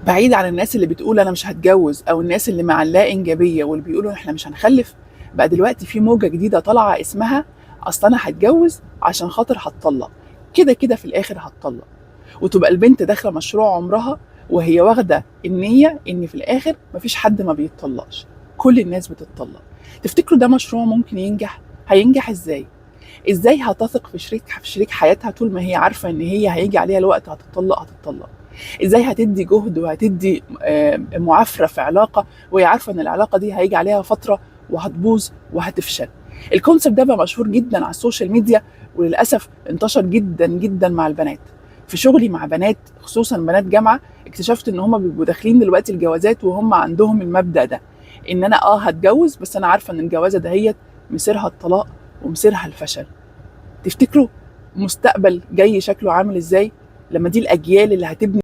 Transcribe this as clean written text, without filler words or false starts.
بعيد عن الناس اللي بتقول انا مش هتجوز، او الناس اللي مع اللا انجابيه واللي بيقولوا احنا مش هنخلف. بقى دلوقتي في موجه جديده طالعه اسمها اصل انا هتجوز عشان خاطر هتطلق، كده كده في الاخر هتطلق، وتبقى البنت داخله مشروع عمرها وهي واخده النيه ان في الاخر مفيش حد ما بيتطلقش، كل الناس بتتطلق. تفتكروا ده مشروع ممكن ينجح؟ هينجح ازاي؟ ازاي هتثق في شريك حياتها طول ما هي عارفه ان هي هيجي عليها الوقت هتطلق؟ ازاي هتدي جهد وهتدي معافره في علاقه وهي عارفه ان العلاقه دي هيجي عليها فتره وهتبوظ وهتفشل؟ الكونسيبت ده بقى مشهور جدا على السوشيال ميديا، وللاسف انتشر جدا جدا مع البنات. في شغلي مع بنات، خصوصا بنات جامعه، اكتشفت ان هم بيبقوا داخلين دلوقتي الجوازات وهم عندهم المبدا ده، ان انا هتجوز بس انا عارفه ان الجوازه دهيت مصيرها الطلاق ومصيرها الفشل. تفتكروا مستقبل جاي شكله عامل ازاي لما دي الاجيال اللي هتبني